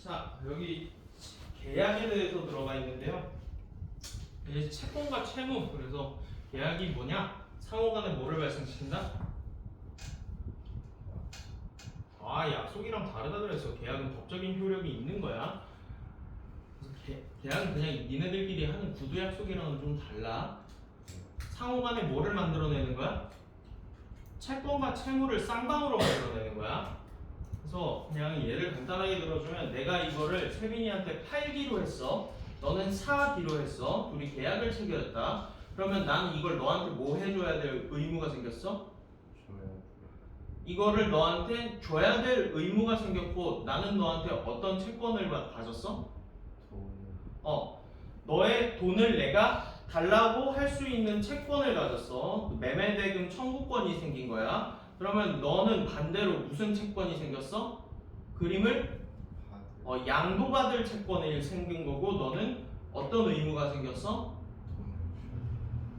자, 여기 계약에 대해서 들어가 있는데요. 이제 채권과 채무, 그래서 계약이 뭐냐? 상호간에 뭐를 발생시킨다? 아, 약속이랑 다르다 그래서 계약은 법적인 효력이 있는 거야. 그래서 계약은 그냥 니네들끼리 하는 구두 약속이랑은 좀 달라. 상호간에 뭐를 만들어내는 거야? 채권과 채무를 쌍방으로 만들어내는 거야. 그래서 그냥 예를 간단하게 들어주면 내가 이거를 세빈이한테 팔기로 했어. 너는 사기로 했어. 둘이 계약을 체결했다. 그러면 난 이걸 너한테 뭐 해줘야 될 의무가 생겼어? 이거를 너한테 줘야 될 의무가 생겼고 나는 너한테 어떤 채권을 가졌어? 너의 돈을 내가 달라고 할 수 있는 채권을 가졌어. 매매대금 청구권이 생긴 거야. 그러면 너는 반대로 무슨 채권이 생겼어? 그림을 양도받을 채권이 생긴 거고 너는 어떤 의무가 생겼어?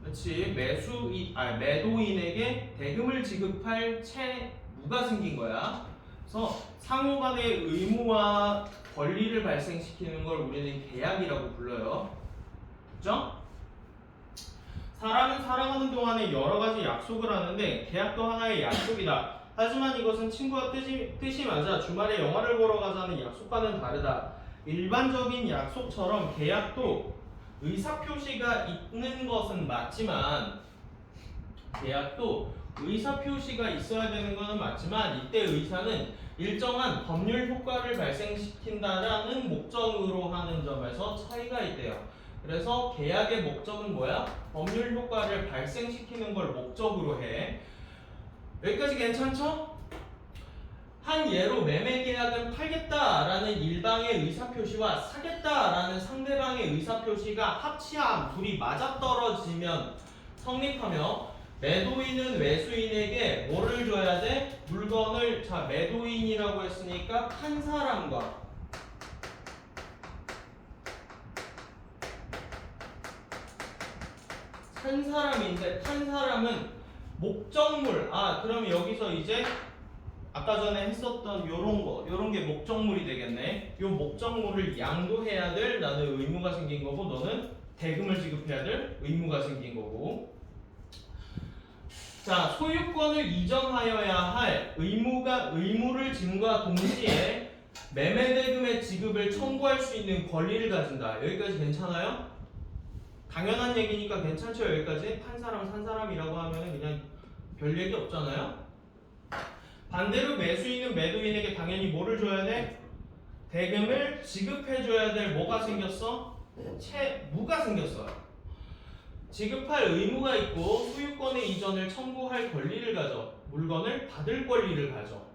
그렇지. 매도인에게 대금을 지급할 채무가 생긴 거야. 그래서 상호간의 의무와 권리를 발생시키는 걸 우리는 계약이라고 불러요. 그죠? 사람은 살아가는 동안에 여러 가지 약속을 하는데 계약도 하나의 약속이다. 하지만 이것은 친구와 뜻이 맞아 주말에 영화를 보러 가자는 약속과는 다르다. 일반적인 약속처럼 계약도 의사표시가 있는 것은 맞지만 계약도 의사표시가 있어야 되는 것은 맞지만 이때 의사는 일정한 법률 효과를 발생시킨다라는 목적으로 하는 점에서 차이가 있대요. 그래서 계약의 목적은 뭐야? 법률 효과를 발생시키는 걸 목적으로 해. 여기까지 괜찮죠? 한 예로 매매 계약은 팔겠다라는 일방의 의사표시와 사겠다라는 상대방의 의사표시가 합치함 둘이 맞아떨어지면 성립하며 매도인은 매수인에게 뭐를 줘야 돼? 물건을 매도인이라고 했으니까 판 사람과 산 사람인데 판 사람은 목적물 그럼 여기서 이제 아까 전에 했었던 요런 게 목적물이 되겠네. 요 목적물을 양도해야 될 나는 의무가 생긴 거고 너는 대금을 지급해야 될 의무가 생긴 거고. 자, 소유권을 이전하여야 할 의무를 짐과 동시에 매매대금의 지급을 청구할 수 있는 권리를 가진다. 여기까지 괜찮아요? 당연한 얘기니까 괜찮죠? 여기까지 판 사람 산 사람이라고 하면은 그냥 별 얘기 없잖아요. 반대로 매수인은 매도인에게 당연히 뭐를 줘야 돼? 대금을 지급해줘야 될 뭐가 생겼어? 채무가 생겼어요. 지급할 의무가 있고 소유권의 이전을 청구할 권리를 가져. 물건을 받을 권리를 가져.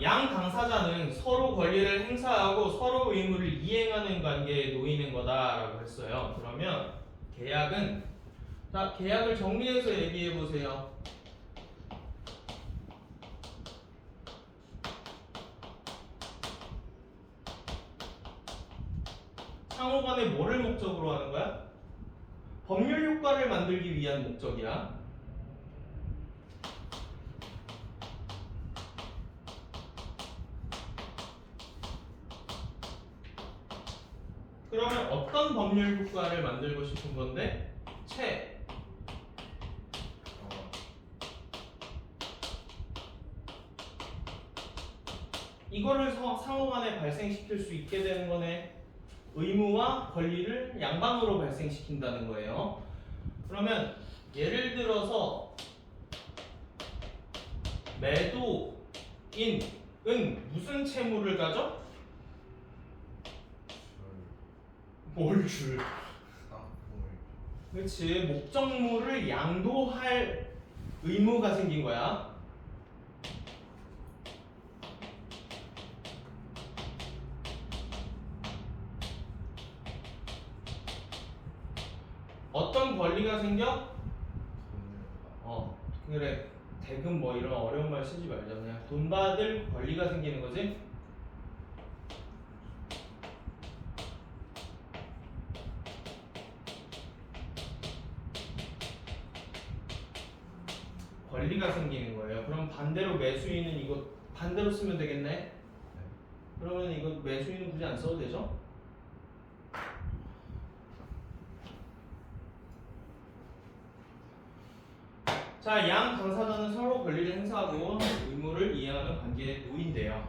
양 당사자는 서로 권리를 행사하고 서로 의무를 이행하는 관계에 놓이는 거다라고 했어요. 그러면 계약을 정리해서 얘기해 보세요. 상호간에 뭐를 목적으로 하는 거야? 법률 효과를 만들기 위한 목적이야. 그러면 어떤 법률 효과를 만들고 싶은 건데? 이거를 상호간에 발생시킬 수 있게 되는 거네. 의무와 권리를 양방으로 발생시킨다는 거예요. 그러면 예를 들어서 매도인은 무슨 채무를 가져? 뭘 줄? 그렇지. 목적물을 양도할 의무가 생긴 거야. 어떤 권리가 생겨? 그래. 대금 뭐 이런 어려운 말 쓰지 말자. 그냥 돈 받을 권리가 생기는 거지. 권리가 생기는 거예요. 그럼 반대로 매수인은 이거 반대로 쓰면 되겠네. 그러면 이거 매수인은 굳이 안 써도 되죠? 자, 양 당사자는 서로 권리를 행사하고 의무를 이행하는 관계에 놓인대요.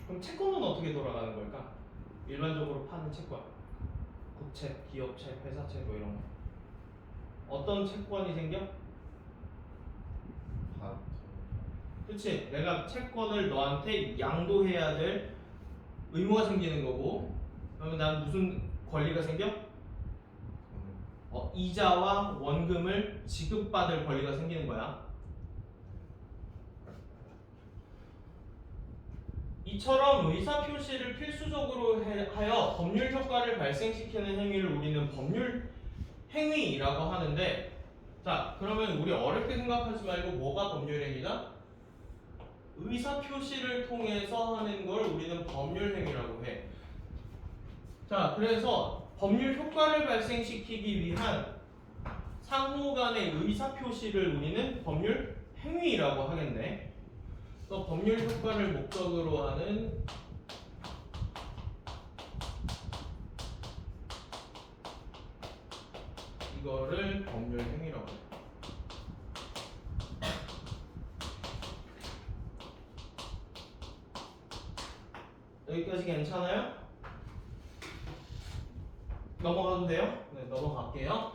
그럼 채권은 어떻게 돌아가는 걸까? 일반적으로 파는 채권, 국채, 기업채, 회사채 뭐 이런 거. 어떤 채권이 생겨? 그치? 내가 채권을 너한테 양도해야 될 의무가 생기는 거고, 그러면 난 무슨 권리가 생겨? 이자와 원금을 지급받을 권리가 생기는 거야. 이처럼 의사표시를 필수적으로 하여 법률 효과를 발생시키는 행위를 우리는 법률 행위라고 하는데, 자, 그러면 우리 어렵게 생각하지 말고 뭐가 법률 행위다? 의사표시를 통해서 하는 걸 우리는 법률 행위라고 해. 자, 그래서 법률 효과를 발생시키기 위한 상호 간의 의사표시를 우리는 법률 행위라고 하겠네. 또 법률 효과를 목적으로 하는 이거를 법률 행위라고 해요. 여기까지 괜찮아요? 넘어가도 돼요? 네, 넘어갈게요.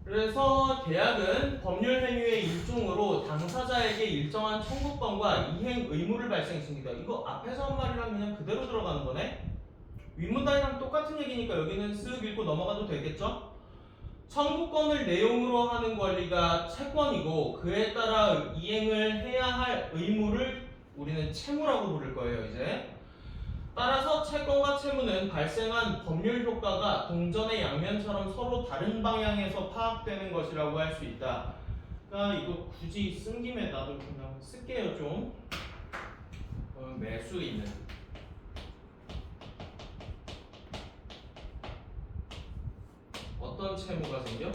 그래서 계약은 법률 행위의 일종으로 당사자에게 일정한 청구권과 이행 의무를 발생시킵니다. 이거 앞에서 한 말이랑 그냥 그대로 들어가는 거네. 윗문단이랑 똑같은 얘기니까 여기는 쓱 읽고 넘어가도 되겠죠? 청구권을 내용으로 하는 권리가 채권이고 그에 따라 이행을 해야 할 의무를 우리는 채무라고 부를 거예요. 이제 따라서 채권과 채무는 발생한 법률 효과가 동전의 양면처럼 서로 다른 방향에서 파악되는 것이라고 할 수 있다. 그러니까 이거 굳이 쓴 김에 나도 그냥 쓸게요. 좀 매수인은 어떤 채무가 생겨?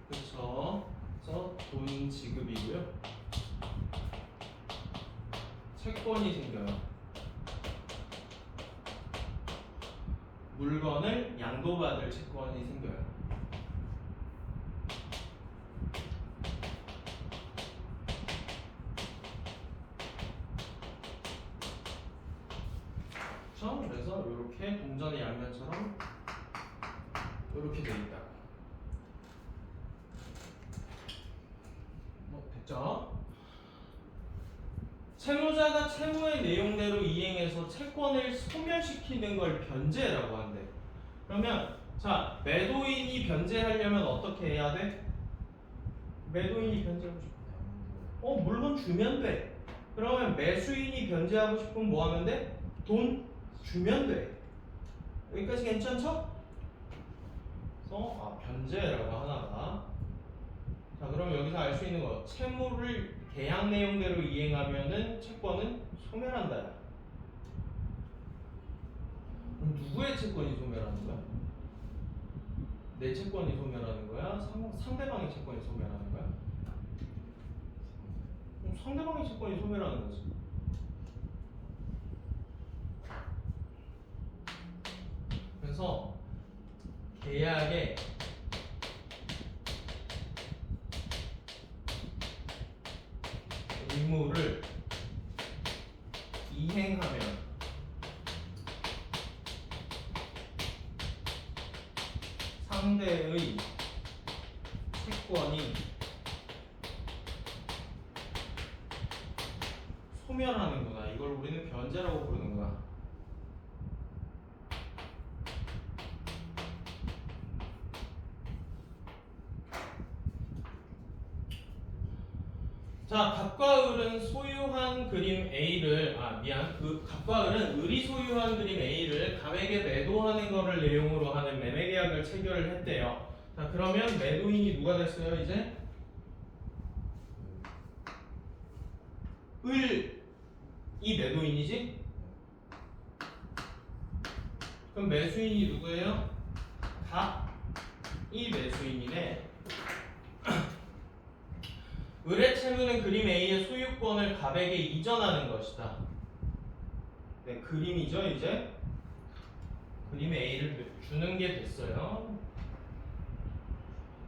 그렇죠. 그래서 돈 지급이고요. 채권이 생겨요. 물건을 양도받을 채권이 생겨요. 그렇죠? 그래서 이렇게 동전의 양면처럼 이렇게 돼 있다. 됐죠? 채무자가 채무의 내용대로 이행해서 채권을 소멸시키는 걸 변제라고 한대. 그러면 자, 매도인이 변제하려면 어떻게 해야 돼? 매도인이 변제하고 싶어. 물건 주면 돼. 그러면 매수인이 변제하고 싶으면 뭐 하면 돼? 돈 주면 돼. 여기까지 괜찮죠? 그래서 변제라고 하나가. 자, 그럼 여기서 알 수 있는 거, 채무를 계약 내용대로 이행하면은 채권은 소멸한다. 그럼 누구의 채권이 소멸하는 거야? 내 채권이 소멸하는 거야? 상대방의 채권이 소멸하는 거야? 그럼 상대방의 채권이 소멸하는 거지. 그래서 계약의 의무를 이행하면 상대의 채권이 소멸하는구나. 이걸 우리는 변제라고 부르는구나. 자, 갑과 을은 소유한 그림 A를 갑과 을은 을이 소유한 그림 A를 갑에게 매도하는 것을 내용으로 하는 매매 계약을 체결을 했대요. 자, 그러면 매도인이 누가 됐어요? 이제 을이 매도인이지? 그럼 매수인이 누구예요? 갑이 매수인이네. 을의 채무는 그림 A의 소유권을 갑에게 이전하는 것이다. 네, 그림이죠 이제. 그림 A를 주는 게 됐어요.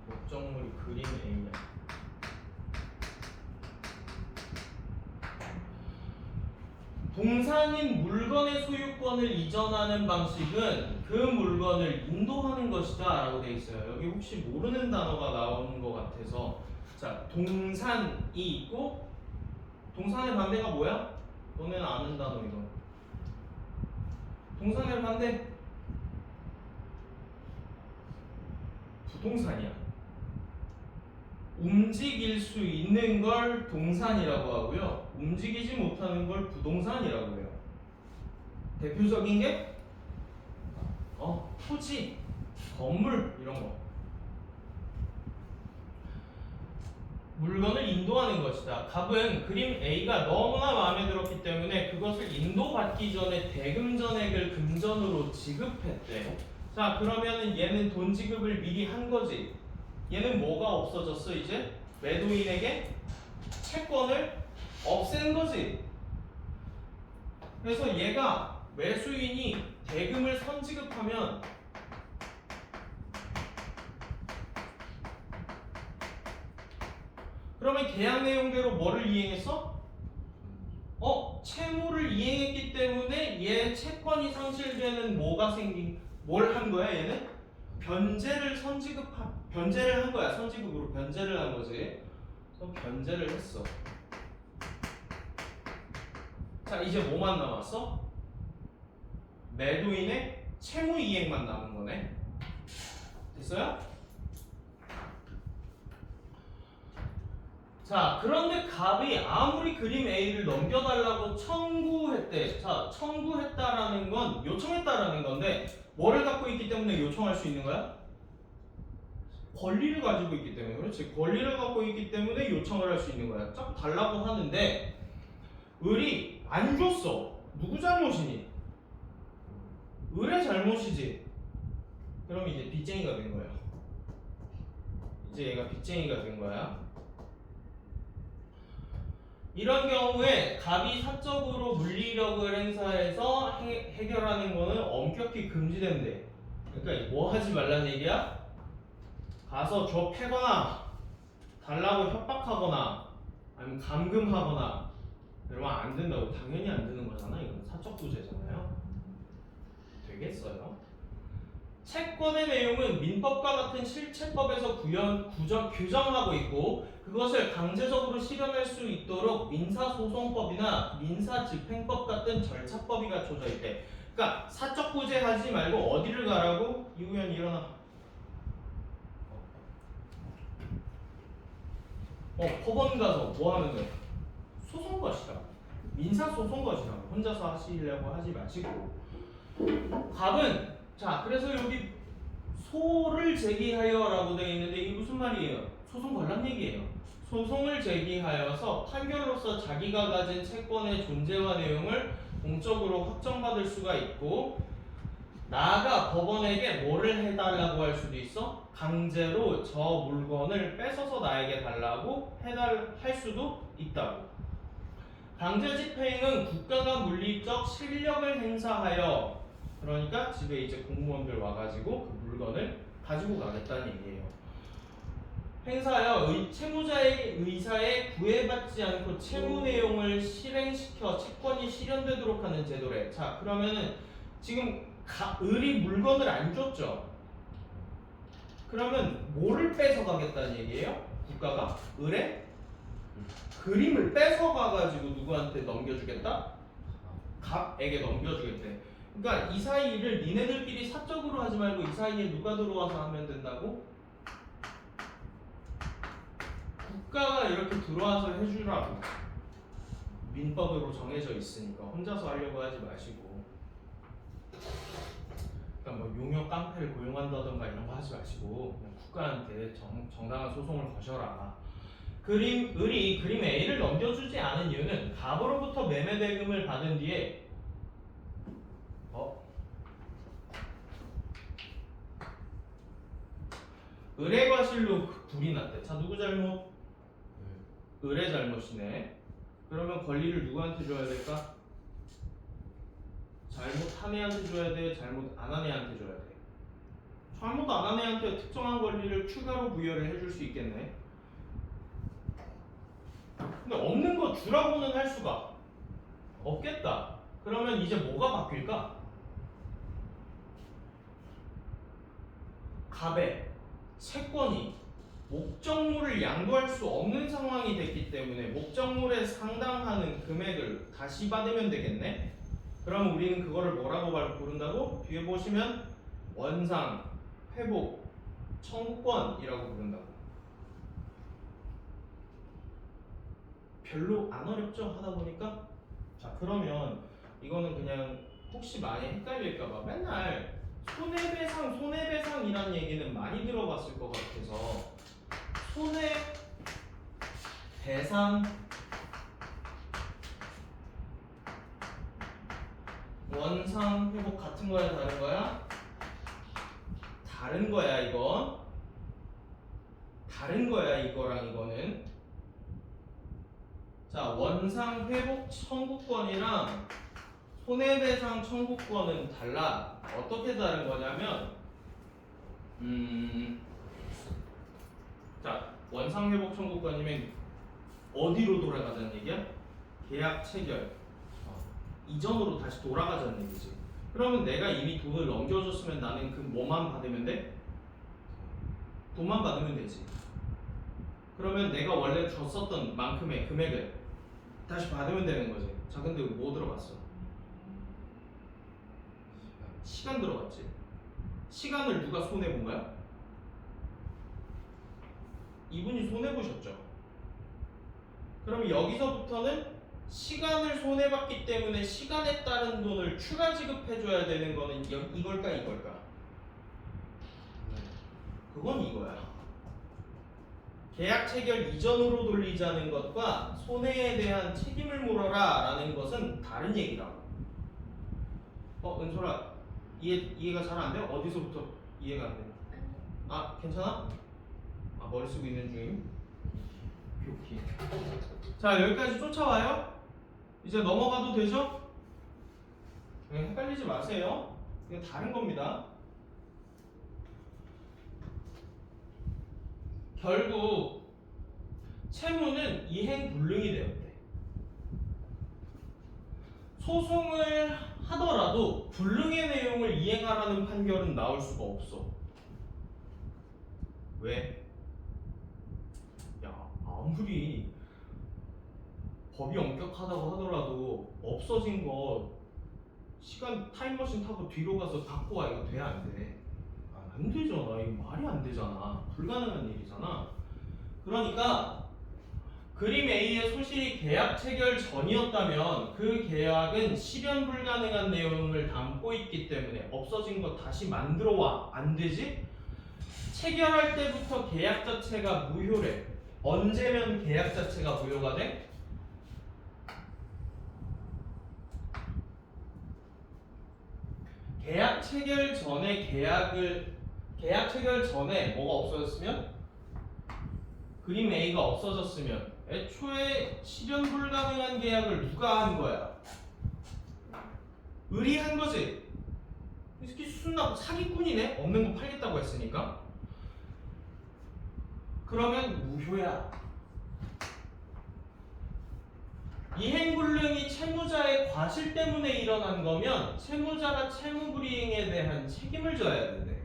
목적물이 그림 A야. 동산인 물건의 소유권을 이전하는 방식은 그 물건을 인도하는 것이다 라고 되어 있어요. 여기 혹시 모르는 단어가 나오는 것 같아서, 자, 동산이 있고 동산의 반대가 뭐야? 너네는 아는 단어 이거. 동산의 반대 부동산이야. 움직일 수 있는 걸 동산이라고 하고요, 움직이지 못하는 걸 부동산이라고 해요. 대표적인 게 토지, 건물 이런 거. 물건을 인도하는 것이다. 갑은 그림 A가 너무나 마음에 들었기 때문에 그것을 인도받기 전에 대금 전액을 금전으로 지급했대. 자, 그러면은 얘는 돈 지급을 미리 한 거지. 얘는 뭐가 없어졌어 이제? 매도인에게 채권을 없앤 거지. 그래서 얘가 매수인이 대금을 선지급하면 그러면 계약 내용대로 뭐를 이행했어? 채무를 이행했기 때문에 얘 채권이 상실되는 뭐가 생긴, 뭘 한 거야 얘는? 변제를 변제를 한 거야. 선지급으로 변제를 한 거지. 그래서 변제를 했어. 자, 이제 뭐만 남았어? 매도인의 채무 이행만 남은 거네. 됐어요? 자, 그런데 갑이 아무리 그림 A를 넘겨달라고 청구했대. 자, 청구했다라는 건 요청했다라는 건데 뭐를 갖고 있기 때문에 요청할 수 있는 거야? 권리를 가지고 있기 때문에. 그렇지. 권리를 갖고 있기 때문에 요청을 할 수 있는 거야. 자꾸 달라고 하는데 을이 안 줬어. 누구 잘못이니? 을의 잘못이지. 그럼 이제 빚쟁이가 된 거야. 이제 얘가 빚쟁이가 된 거야. 이런 경우에 갑이 사적으로 물리력을 행사해서 해결하는 거는 엄격히 금지된대. 그러니까 뭐 하지 말라는 얘기야? 가서 줘 패거나 달라고 협박하거나 아니면 감금하거나 이러면 안 된다고. 당연히 안 되는 거잖아. 이건 사적 부재잖아요. 되겠어요? 채권의 내용은 민법과 같은 실체법에서 규정하고 있고 그것을 강제적으로 실현할 수 있도록 민사소송법이나 민사집행법 같은 절차법이 갖춰져 있대. 그러니까 사적 부재하지 말고 어디를 가라고? 이우연 일어나. 법원 가서 뭐 하는 거야? 소송것이다. 민사소송것이라고. 혼자서 하시려고 하지 마시고. 갑은, 자, 그래서 여기 소를 제기하여라고 되어 있는데 이게 무슨 말이에요? 소송 관련 얘기예요. 소송을 제기하여서 판결로서 자기가 가진 채권의 존재와 내용을 공적으로 확정받을 수가 있고, 나아가 법원에게 뭐를 해달라고 할 수도 있어? 강제로 저 물건을 뺏어서 나에게 달라고 할 수도 있다고. 강제집행은 국가가 물리적 실력을 행사하여, 그러니까 집에 이제 공무원들 와가지고 그 물건을 가지고 가겠다는 얘기예요. 행사하여 채무자의 의사에 구애받지 않고 채무 내용을 실행시켜 채권이 실현되도록 하는 제도래. 자, 그러면은 지금 을이 물건을 안 줬죠. 그러면 뭐를 뺏어가겠다는 얘기예요? 국가가 을의 그림을 뺏어가가지고 누구한테 넘겨주겠다? 갑에게 넘겨주겠대. 그러니까 이 사이를 니네들끼리 사적으로 하지 말고 이 사이에 누가 들어와서 하면 된다고? 국가가 이렇게 들어와서 해주라고. 민법으로 정해져 있으니까 혼자서 하려고 하지 마시고. 그러니까 뭐 용역 깡패를 고용한다던가 이런 거 하지 마시고 그냥 국가한테 정당한 소송을 거셔라. 을이 그림 A를 넘겨주지 않은 이유는 갑으로부터 매매 대금을 받은 뒤에 을의 과실로 불이 났대. 자, 누구 잘못? 을의 잘못이네. 그러면 권리를 누구한테 줘야 될까? 잘못한 애한테 줘야 돼? 잘못 안 한 애한테 줘야 돼? 잘못 안 한 애한테 특정한 권리를 추가로 부여를 해줄 수 있겠네. 근데 없는 거 주라고는 할 수가 없겠다. 그러면 이제 뭐가 바뀔까? 갑의 채권이 목적물을 양도할 수 없는 상황이 됐기 때문에 목적물에 상당하는 금액을 다시 받으면 되겠네. 그럼 우리는 그거를 뭐라고 부른다고? 뒤에 보시면 원상, 회복, 청구권이라고 부른다고. 별로 안 어렵죠? 하다 보니까. 자, 그러면 이거는 그냥 혹시 많이 헷갈릴까봐 맨날 손해배상, 손해배상이라는 얘기는 많이 들어봤을 것 같아서 손해배상 원상 회복 같은 거야 다른 거야? 다른 거야 이건. 다른 거야 이거랑 이거는. 자, 원상 회복 청구권이랑 손해배상 청구권은 달라. 어떻게 다른 거냐면 자, 원상 회복 청구권이면 어디로 돌아가자는 얘기야? 계약 체결 이전으로 다시 돌아가자는 얘기지. 그러면 내가 이미 돈을 넘겨줬으면 나는 그 뭐만 받으면 돼? 돈만 받으면 되지. 그러면 내가 원래 줬었던 만큼의 금액을 다시 받으면 되는 거지. 자, 근데 뭐 들어갔어? 시간 들어갔지. 시간을 누가 손해본 거야? 이분이 손해보셨죠. 그럼 여기서부터는 시간을 손해봤기 때문에 시간에 따른 돈을 추가 지급해줘야 되는 거는 이걸까 이걸까? 그건 이거야. 계약 체결 이전으로 돌리자는 것과 손해에 대한 책임을 물어라 라는 것은 다른 얘기라고. 은솔아 이해가 잘 안 돼? 어디서부터 이해가 안 돼? 아, 괜찮아? 아, 머리 쓰고 있는 중임? 오케이. 자, 여기까지 쫓아와요? 이제 넘어가도 되죠? 헷갈리지 마세요. 이건 다른 겁니다. 결국 채무는 이행불능이 되었대. 소송을 하더라도 불능의 내용을 이행하라는 판결은 나올 수가 없어. 왜? 야, 아무리 법이 엄격하다고 하더라도 없어진 거 시간 타임머신 타고 뒤로 가서 갖고 와. 이거 돼 안 돼? 안 되잖아. 이거 말이 안 되잖아. 불가능한 일이잖아. 그러니까 그림 A의 소실이 계약 체결 전이었다면 그 계약은 실현 불가능한 내용을 담고 있기 때문에 없어진 거 다시 만들어 와. 안 되지? 체결할 때부터 계약 자체가 무효래. 언제면 계약 자체가 무효가 돼? 계약 체결 전에 계약 체결 전에 뭐가 없어졌으면? 그림 A가 없어졌으면 애초에 실현 불가능한 계약을 누가 한 거야? 을이 한 거지. 이 새끼 순나고 사기꾼이네? 없는 거 팔겠다고 했으니까. 그러면 무효야. 이행불능이 채무자의 과실 때문에 일어난 거면 채무자가 채무불이행에 대한 책임을 져야 된대.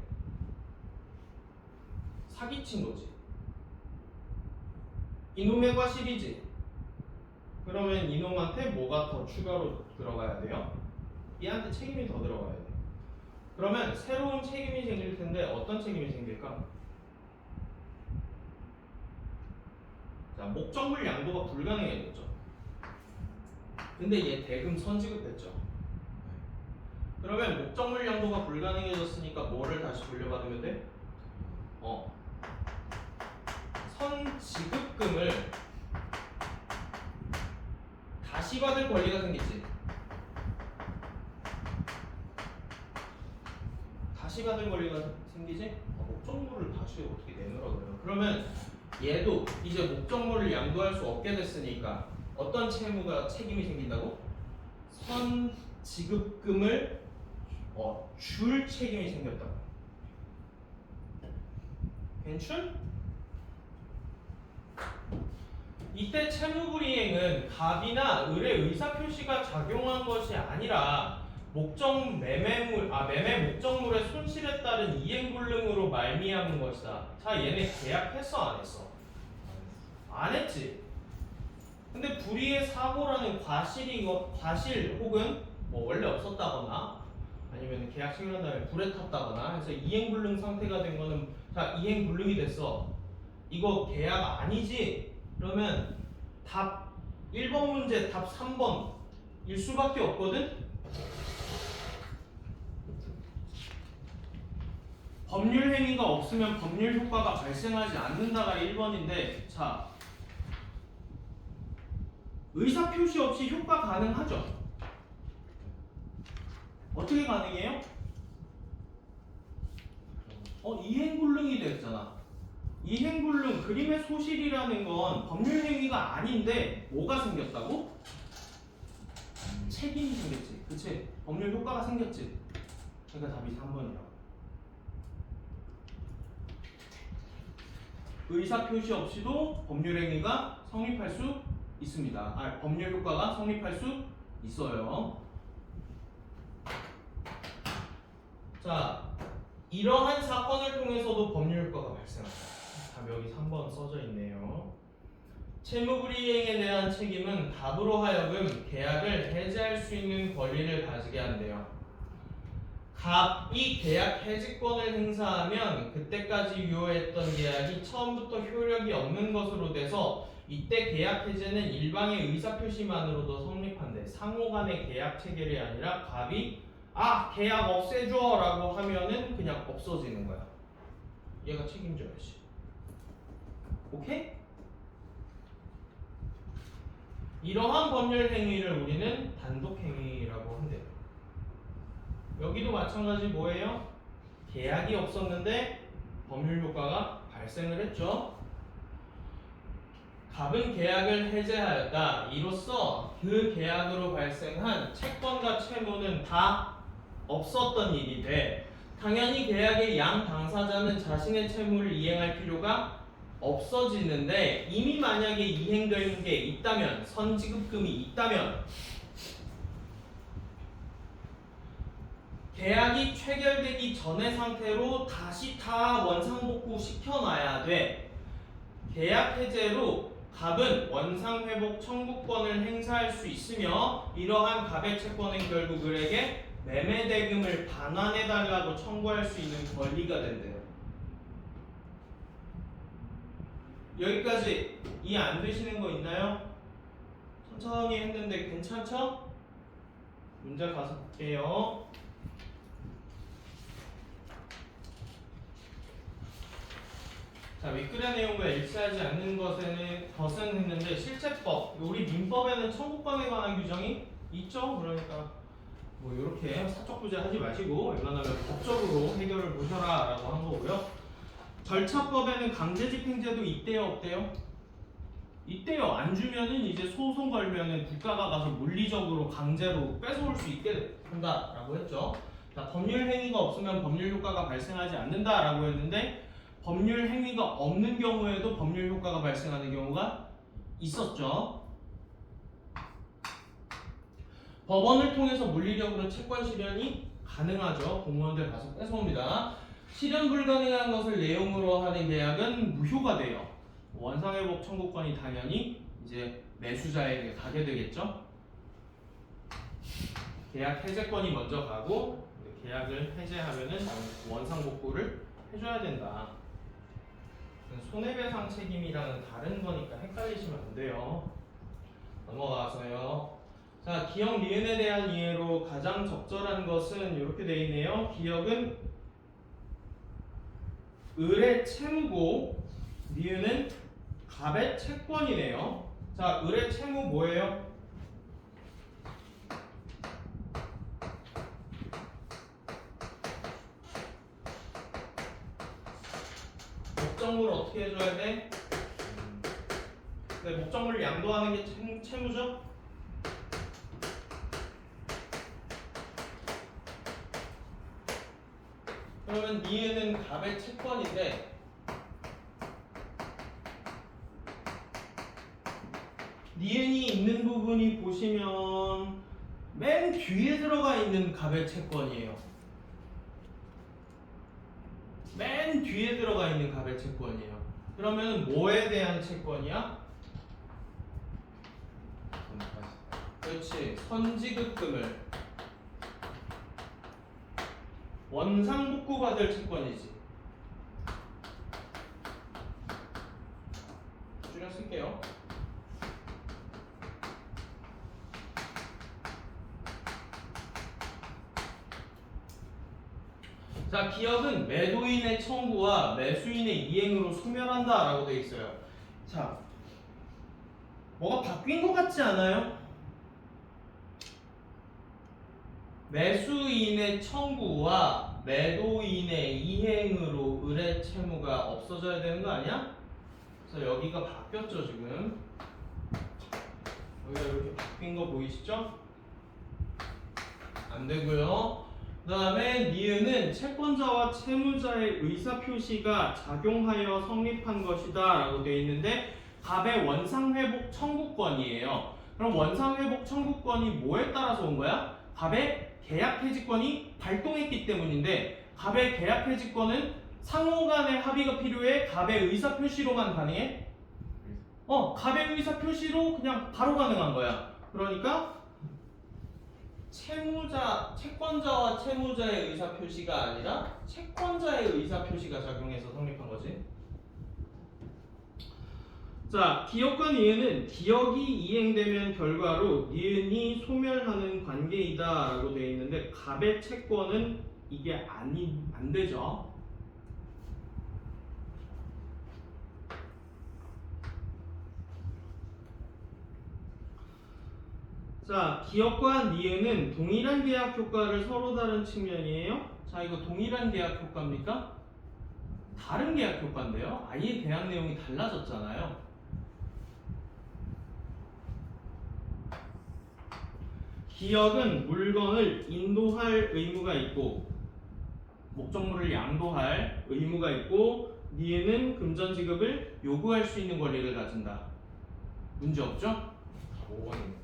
사기친 거지. 이놈의 과실이지. 그러면 이놈한테 뭐가 더 추가로 들어가야 돼요? 얘한테 책임이 더 들어가야 돼. 그러면 새로운 책임이 생길 텐데 어떤 책임이 생길까? 자, 목적물 양도가 불가능해졌죠. 근데 얘 대금 선지급했죠. 그러면 목적물 양도가 불가능해졌으니까 뭐를 다시 돌려받으면 돼? 선지급금을 다시 받을 권리가 생기지. 다시 받을 권리가 생기지? 목적물을 다시 어떻게 내놓으라 그래요? 그러면 얘도 이제 목적물을 양도할 수 없게 됐으니까 어떤 채무가 책임이 생긴다고? 선 지급금을 줄 책임이 생겼다고. 괜춘? 이때 채무불이행은 갑이나 을의 의사표시가 작용한 것이 아니라 매매 목적물의 손실에 따른 이행불능으로 말미암은 것이다. 자, 얘네 계약했어 안 했어? 안 했지. 근데 불의의 사고라는 과실 혹은 뭐 원래 없었다거나 아니면 계약 체결한 다음에 불에 탔다거나 해서 이행불능 상태가 된 거는, 자, 이행불능이 됐어. 이거 계약 아니지? 그러면 답 1번 문제 답 3번 일 수밖에 없거든? 법률 행위가 없으면 법률 효과가 발생하지 않는다가 1번인데, 자, 의사표시 없이 효과 가능하죠? 어떻게 가능해요? 이행불능이 됐잖아. 이행불능, 그림의 소실이라는 건 법률 행위가 아닌데 뭐가 생겼다고? 책임이 생겼지. 그치? 법률 효과가 생겼지. 그러니까 답이 3번이라고. 의사표시 없이도 법률 행위가 성립할 수 있습니다. 법률 효과가 성립할 수 있어요. 자, 이러한 사건을 통해서도 법률 효과가 발생한다. 답 여기 3번 써져 있네요. 채무불이행에 대한 책임은 갑으로 하여금 계약을 해지할 수 있는 권리를 가지게 한대요. 갑이 계약 해지권을 행사하면 그때까지 유효했던 계약이 처음부터 효력이 없는 것으로 돼서 이때 계약 해제는 일방의 의사표시만으로도 성립한대. 상호간의 계약 체결이 아니라 갑이 계약 없애줘 라고 하면은 그냥 없어지는 거야. 얘가 책임져야지. 오케이? 이러한 법률 행위를 우리는 단독 행위라고 한대요. 여기도 마찬가지 뭐예요? 계약이 없었는데 법률 효과가 발생을 했죠. 갑은 계약을 해제하였다. 이로써 그 계약으로 발생한 채권과 채무는 다 없었던 일이 돼. 당연히 계약의 양 당사자는 자신의 채무를 이행할 필요가 없어지는데, 이미 만약에 이행된 게 있다면, 선지급금이 있다면 계약이 체결되기 전의 상태로 다시 다 원상복구 시켜놔야 돼. 계약 해제로 갑은 원상회복 청구권을 행사할 수 있으며, 이러한 갑의 채권은 결국 을에게 매매대금을 반환해달라고 청구할 수 있는 권리가 된대요. 여기까지 이해 안 되시는 거 있나요? 천천히 했는데 괜찮죠? 문제 가서 볼게요. 자, 윗글의 내용과 일치하지 않는 것은 했는데, 실체법, 우리 민법에는 청구권에 관한 규정이 있죠? 그러니까 뭐 이렇게 사적 부재 하지 마시고 웬만하면 법적으로 해결을 보셔라 라고 한 거고요. 절차법에는 강제집행제도 있대요, 없대요? 있대요. 안 주면은 이제 소송 걸면은 국가가 가서 물리적으로 강제로 뺏어올 수 있게 한다 라고 했죠. 자, 법률 행위가 없으면 법률 효과가 발생하지 않는다 라고 했는데, 법률 행위가 없는 경우에도 법률 효과가 발생하는 경우가 있었죠. 법원을 통해서 물리력으로 채권 실현이 가능하죠. 공무원들 가서 뺏어옵니다. 실현 불가능한 것을 내용으로 하는 계약은 무효가 돼요. 원상회복 청구권이 당연히 이제 매수자에게 가게 되겠죠. 계약 해제권이 먼저 가고, 계약을 해제하면은 원상복구를 해줘야 된다. 손해배상 책임이랑은 다른 거니까 헷갈리시면 안 돼요. 넘어가서요. 자, 기역 니은에 대한 이해로 가장 적절한 것은 이렇게 되어 있네요. 기역은 을의 채무고 니은은 갑의 채권이네요. 자, 을의 채무 뭐예요? 목적물 어떻게 해줘야 돼? 네, 목적물을 양도하는 게 채무죠. 그러면 니은은 갑의 채권인데 니은이 있는 부분이 보시면 맨 뒤에 들어가 있는 갑의 채권이에요. 맨 뒤에 들어가 있는 갑의 채권이에요. 그러면 뭐에 대한 채권이야? 그렇지. 선지급금을 원상복구받을 채권이지. 줄여 쓸게요. 자, 기업은 매도인의 청구와 매수인의 이행으로 소멸한다 라고 되어 있어요. 자, 뭐가 바뀐 것 같지 않아요? 매수인의 청구와 매도인의 이행으로 의뢰 채무가 없어져야 되는 거 아니야? 그래서 여기가 바뀌었죠 지금. 여기가 이렇게 바뀐 거 보이시죠? 안 되고요. 그 다음에 니은은 채권자와 채무자의 의사표시가 작용하여 성립한 것이다 라고 되어 있는데 갑의 원상회복 청구권이에요. 그럼 원상회복 청구권이 뭐에 따라서 온 거야? 갑의 계약해지권이 발동했기 때문인데 갑의 계약해지권은 상호 간의 합의가 필요해? 갑의 의사표시로만 가능해? 갑의 의사표시로 그냥 바로 가능한 거야. 그러니까 채권자와 채무자의 의사표시가 아니라 채권자의 의사표시가 작용해서 성립한 거지. 자, 기업과 니은은 기업이 이행되면 결과로 니은이 소멸하는 관계이다 라고 되어 있는데 갑의 채권은 이게 안 되죠. 자, 기업과 니은은 동일한 계약 효과를 서로 다른 측면이에요. 자, 이거 동일한 계약 효과입니까? 다른 계약 효과인데요. 아예 계약 내용이 달라졌잖아요. 기업은 물건을 인도할 의무가 있고 목적물을 양도할 의무가 있고 니은은 금전 지급을 요구할 수 있는 권리를 가진다. 문제 없죠? 5번입니다.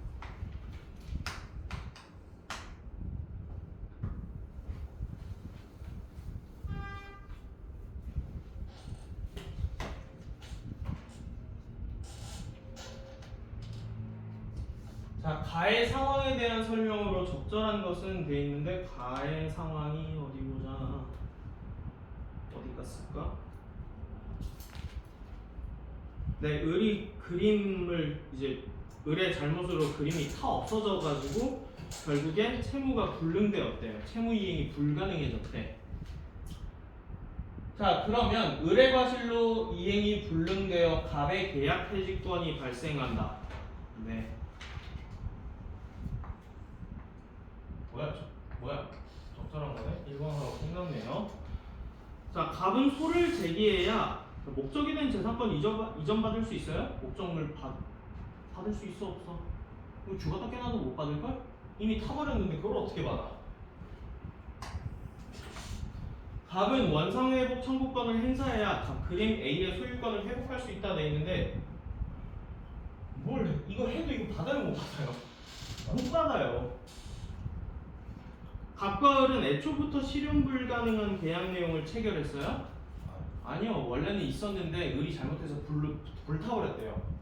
자, 가의 상황에 대한 설명으로 적절한 것은 돼 있는데 가의 상황이 어디 보자. 어디 갔을까? 네, 을이 그림을 이제 을의 잘못으로 그림이 타 없어져 가지고 결국엔 채무가 불능되었대요. 채무 이행이 불가능해졌대. 자, 그러면 을의 과실로 이행이 불능되어 갑의 계약 해지권이 발생한다. 네. 뭐야? 적절한 거네? 1번하고 끝났네요. 자, 갑은 소를 제기해야 목적이 된 재산권 이전받을 수 있어요? 목적물 받을 수 있어 없어? 이거 죽었다 깨나도 못 받을걸? 이미 타버렸는데 그걸 어떻게 받아? 갑은 원상회복 청구권을 행사해야 그림 A의 소유권을 회복할 수 있다 돼 있는데 이거 해도 이거 받아요 못 받아요? 못 받아요. 갑과 을은 애초부터 실현 불가능한 계약 내용을 체결했어요? 아니요. 원래는 있었는데 을이 잘못해서 불타버렸대요.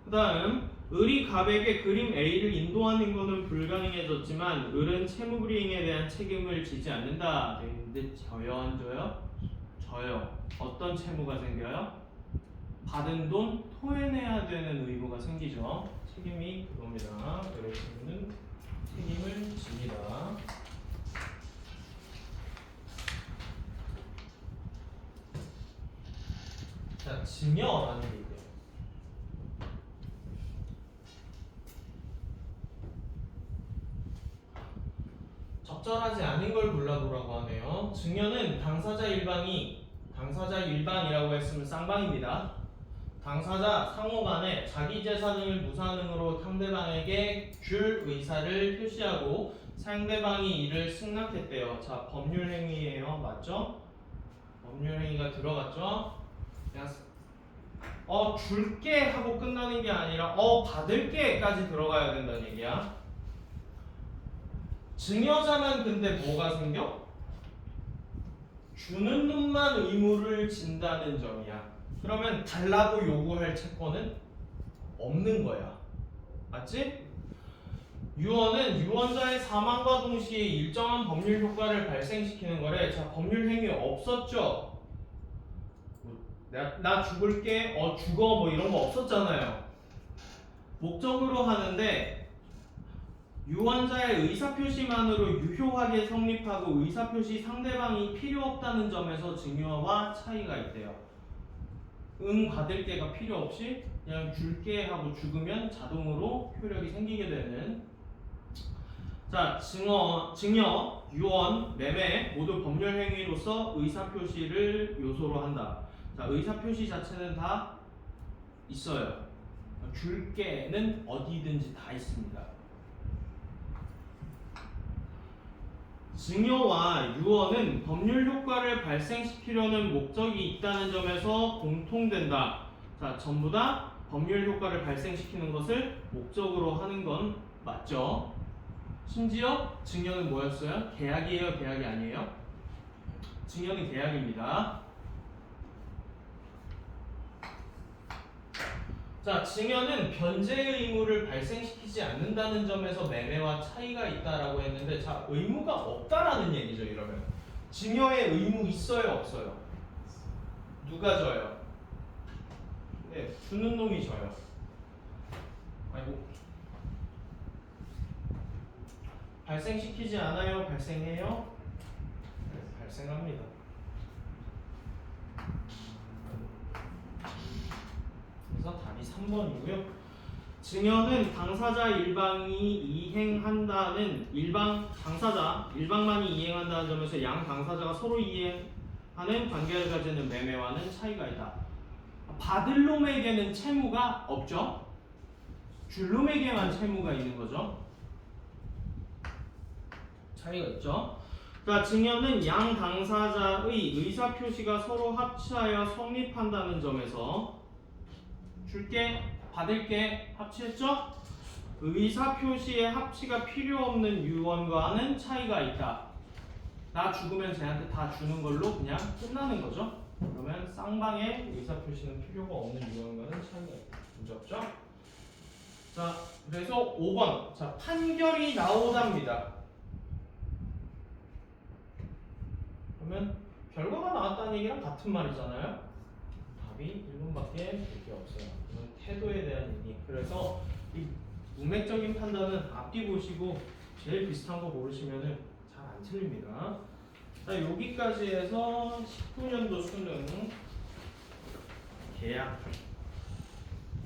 그 다음 을이 갑에게 그림 A를 인도하는 것은 불가능해졌지만 을은 채무 불이행에 대한 책임을 지지 않는다. 근데 져요 안 져요? 져요. 어떤 채무가 생겨요? 받은 돈 토해내야 되는 의무가 생기죠. 책임이 그겁니다. 여러분은 책임을 집니다. 자, 증여라는 게 있대요. 적절하지 않은 걸 골라보라고 하네요. 증여는 당사자 일방이 당사자 일방이라고 했으면 쌍방입니다. 당사자 상호 간에 자기 재산을 무산응으로 상대방에게 줄 의사를 표시하고 상대방이 이를 승낙했대요. 자, 법률 행위예요. 맞죠? 법률 행위가 들어갔죠? 그냥 줄게 하고 끝나는 게 아니라 받을게까지 들어가야 된다는 얘기야. 증여자만 근데 뭐가 생겨? 주는 놈만 의무를 진다는 점이야. 그러면 달라고 요구할 채권은 없는 거야. 맞지? 유언은 유언자의 사망과 동시에 일정한 법률 효과를 발생시키는 거래. 자, 법률 행위 없었죠? 나 죽을게, 죽어, 뭐 이런 거 없었잖아요. 목적으로 하는데 유언자의 의사표시만으로 유효하게 성립하고 의사표시 상대방이 필요 없다는 점에서 증여와 차이가 있대요. 받을게가 필요 없이 그냥 줄게 하고 죽으면 자동으로 효력이 생기게 되는. 자, 증여, 유언, 매매 모두 법률 행위로서 의사표시를 요소로 한다. 자, 의사표시 자체는 다 있어요. 줄게는 어디든지 다 있습니다. 증여와 유언은 법률 효과를 발생시키려는 목적이 있다는 점에서 공통된다. 자, 전부 다 법률 효과를 발생시키는 것을 목적으로 하는 건 맞죠? 심지어 증여는 뭐였어요? 계약이에요? 계약이 아니에요? 증여는 계약입니다. 자, 증여는 변제의 의무를 발생시키지 않는다는 점에서 매매와 차이가 있다라고 했는데, 자, 의무가 없다라는 얘기죠. 이러면 증여의 의무 있어요, 없어요? 누가 져요? 네, 주는 놈이 져요. 아이고. 발생시키지 않아요? 발생해요? 네, 발생합니다. 그래서 답이 3번이고요. 증여는 당사자 일방이 이행한다는 당사자 일방만이 이행한다는 점에서 양 당사자가 서로 이행하는 관계를 가지는 매매와는 차이가 있다. 받을 놈에게는 채무가 없죠. 줄 놈에게만 채무가 있는 거죠. 차이가 있죠. 그러니까 증여는 양 당사자의 의사 표시가 서로 합치하여 성립한다는 점에서 줄게, 받을게 합치했죠? 의사 표시의 합치가 필요 없는 유언과는 차이가 있다. 나 죽으면 쟤한테 다 주는 걸로 그냥 끝나는 거죠. 그러면 쌍방의 의사 표시는 필요가 없는 유언과는 차이가 있다. 문제 없죠? 자, 그래서 5번. 자, 판결이 나오답니다. 그러면 결과가 나왔다는 얘기랑 같은 말이잖아요. 답이 1번밖에 될 게 없어요. 이건 태도에 대한 얘기. 그래서 이 문맥적인 판단은 앞뒤 보시고 제일 비슷한 거 고르시면은 잘 안 틀립니다. 자, 여기까지 해서 19년도 수능 계약